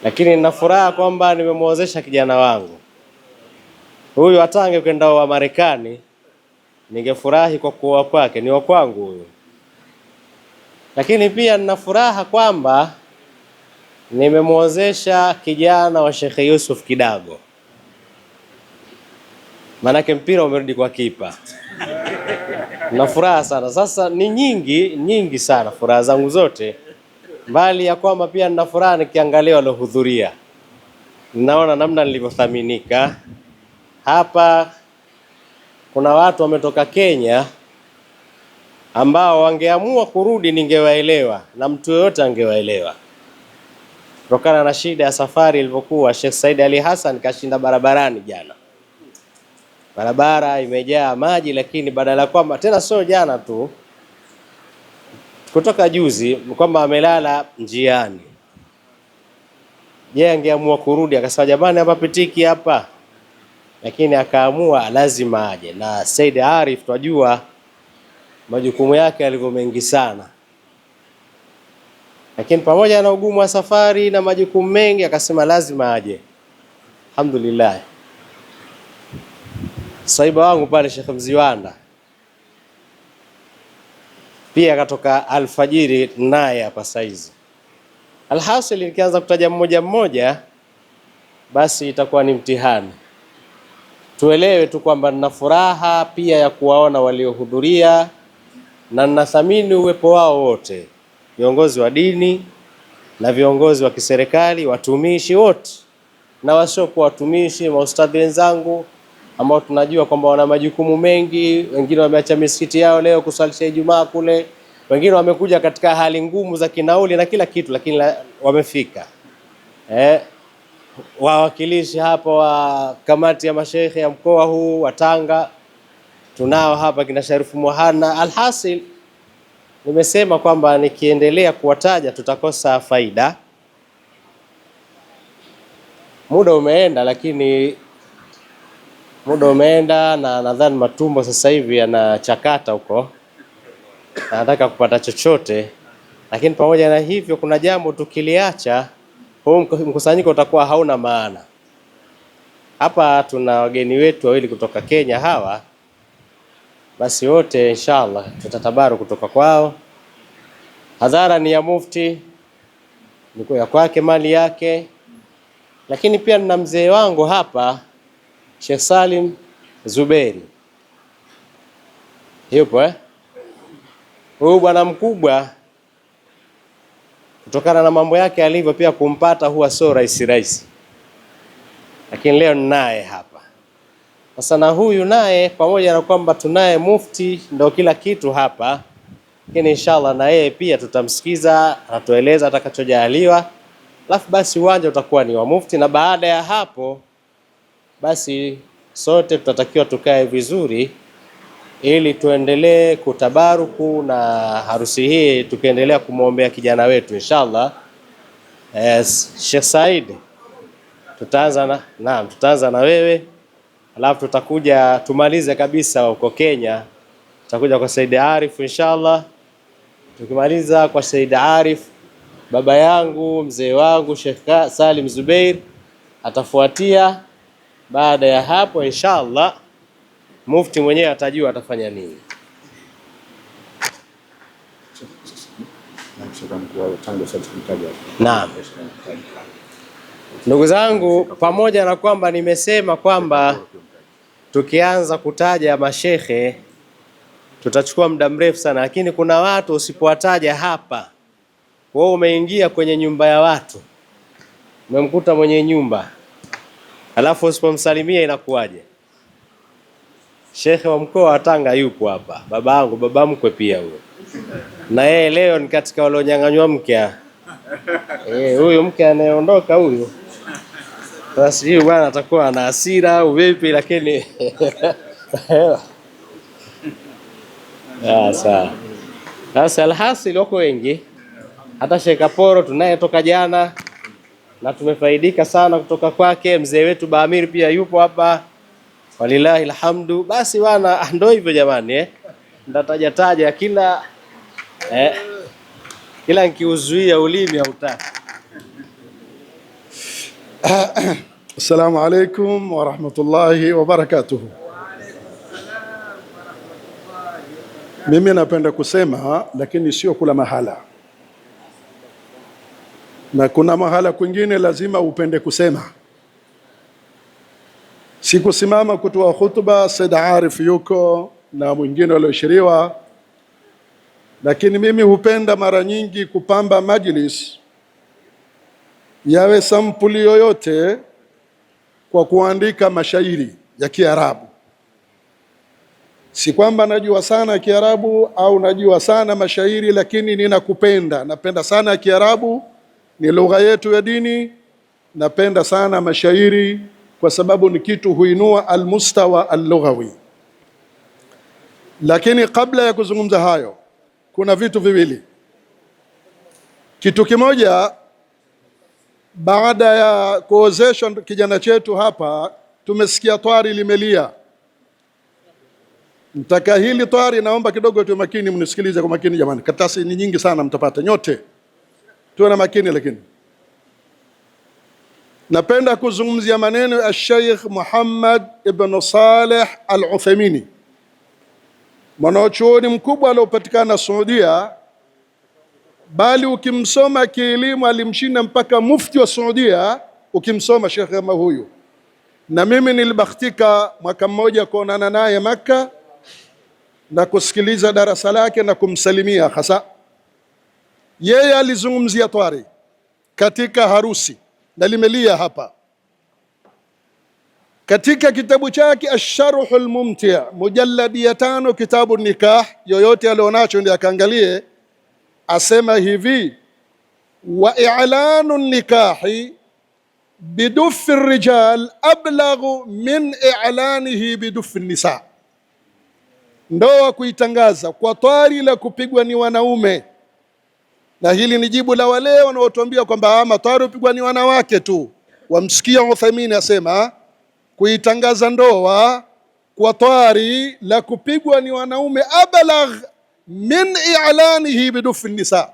lakini nina furaha kwamba nimemwozesha kijana wangu huyu. Hata angekwenda wa Marekani ningefurahi kwa kuoa kwake, ni wa kwangu huyu. Lakini pia nina furaha kwamba nimemwozesha kijana wa Sheikh Yusuf Kidago, manake mpira umerudi kwa kipa. Na furaha sana. Sasa ni nyingi sana furaha zangu zote, mbali ya kwamba pia nina furaha nikiangalia waliohudhuria. Ninaona namna nilivyothaminika hapa. Kuna watu wametoka Kenya ambao wangeamua kurudi ningewaelewa, na mtu yoyote angewaelewa, kutokana na shida ya safari ilivyokuwa. Sheikh Said Ali Hassan kashinda barabarani jana, barabara imejaa maji, lakini badala kwamba tena sio jana tu, kutoka juzi kwamba amelala njiani. Je, angeamua kurudi akasema jamani hapa pitiki hapa, lakini akaamua lazima aje. Na Said Arif twajua majukumu yake yalivyo mengi sana, lakini pamoja na ugumu wa safari na majukumu mengi akasema lazima aje. Alhamdulillah. Saiba wangu pale Sheikh Mziwanda pia katoka alfajiri naye hapa saizi. Alhasil nikianza kutaja mmoja mmoja basi itakuwa ni mtihani. Tuelewe tu kwamba nina furaha pia ya kuwaona waliohudhuria, na ninathamini uwepo wao wote, viongozi wa dini na viongozi wa kiserikali, watumishi wote na wasiokuwa watumishi, maustadhi wenzangu ambao tunajua kwamba wana majukumu mengi. Wengine wameacha misikiti yao leo kusalisha Ijumaa kule, wengine wamekuja katika hali ngumu za kinauli na kila kitu, lakini wamefika. Wawakilishi hapa wa kamati ya masheikhe ya mkoa huu wa Tanga tunao hapa kina Sharifu Muhana. Alhasil nimesema kwamba nikiendelea kuwataja tutakosa faida. Muda umeenda, lakini muda umeenda na nadhani matumbo sasa hivi yanachakata huko, nataka kupata chochote. Lakini pamoja na hivyo, kuna jambo tukiliacha huu mkusanyiko utakuwa hauna maana. Hapa tuna wageni wetu wawili kutoka Kenya hawa, basi wote inshallah tutatabaru kutoka kwao. Hadhara ni ya mufti, ni ya kwake, mali yake. Lakini pia nina mzee wangu hapa Sheikh Salim Zuberi, yupo huyu bwana mkubwa, kutokana na mambo yake alivyo pia kumpata huwa sio rahisi, lakini leo ninaye hapa. Sasa na huyu naye, pamoja na kwamba tunaye mufti ndio kila kitu hapa, lakini inshallah na yeye pia tutamsikiza, atueleza atakachojaliwa. Alafu basi uwanja utakuwa ni wa mufti, na baada ya hapo basi sote tutatakiwa tukae vizuri ili tuendelee kutabaruku na harusi hii, tukiendelea kumwombea kijana wetu inshallah. Sheikh Said, tutaanza na wewe, alafu tutakuja tumalize kabisa huko Kenya, tutakuja kwa Said Arif inshallah. Tukimaliza kwa Said Arif, baba yangu mzee wangu Sheikh Salim Zubair atafuatia. Baada ya hapo inshallah mufti mwenyewe atajua atafanya nini. Naam. Ndugu zangu, pamoja na kwamba nimesema kwamba tukianza kutaja mashekhe tutachukua muda mrefu sana, lakini kuna watu usipowataja hapa, wewe umeingia kwenye nyumba ya watu, umemkuta mwenye nyumba, alafu usipomsalimia inakuwaje? Shekhe wa mkoa wa Tanga yupo hapa, baba mkwe pia huyo, na yeye leo ni katika walionyang'anywa mke. Huyu mke anayeondoka huyu, basi huyu bwana atakuwa na hasira au vipi, lakini sawa. Sasa alhasil wako wengi, hata Sheikh Kaporo tunaye toka jana na tumefaidika sana kutoka kwake. Mzee wetu Baamir pia yupo hapa, walilahi alhamdu. Basi bwana, ndio hivyo jamani, ndataja kila nikiuzuia ulimi hautaki. Assalamu alaikum wa rahmatullahi wa barakatuh. Mimi napenda kusema lakini sio kula mahala, na kuna mahala kwingine lazima upende kusema. Sikusimama kutoa khutba, Said Arif yuko na mwingine walioshiriwa, lakini mimi hupenda mara nyingi kupamba majlis yawe sampuli yoyote kwa kuandika mashairi ya Kiarabu. Si kwamba najua sana Kiarabu au najua sana mashairi, lakini napenda sana Kiarabu, ni lugha yetu ya dini. Napenda sana mashairi kwa sababu ni kitu huinua almustawa allughawi. Lakini kabla ya kuzungumza hayo, kuna vitu viwili. Kitu kimoja, baada ya kuozeshwa kijana chetu hapa, tumesikia twari limelia. Mtaka hili twari, naomba kidogo tu makini, mnisikilize kwa makini jamani. Karatasi ni nyingi sana, mtapata nyote, tuwe na makini. Lakini napenda kuzungumzia maneno ya Sheikh Muhammad ibn Saleh Al-Uthaymeen, mwanachuoni mkubwa aliopatikana Saudia, bali ukimsoma kielimu alimshinda mpaka mufti wa Saudia ukimsoma Sheikh kama huyu. Na mimi nilibahatika mwaka mmoja kuonana naye Makka na kusikiliza darasa lake na kumsalimia. Hasa yeye alizungumzia twari katika harusi na limelia hapa. Katika kitabu chake Ash-Sharh al-Mumti' mujalladi ya 5, kitabu nikah, yoyote alionacho ndiye akaangalie, asema hivi: wa i'lanu nikahi bidufi rijal ablaghu min i'lanihi bidufi nisa. Ndoa kuitangaza kwa twari la kupigwa ni wanaume, na hili ni jibu la wale wanaotuambia kwamba matwari upigwa ni wanawake tu. Wamsikia Uthaymeen asema kuitangaza ndoa kwa twari la kupigwa ni wanaume, ablagh min i'lanihi bidufi nisa.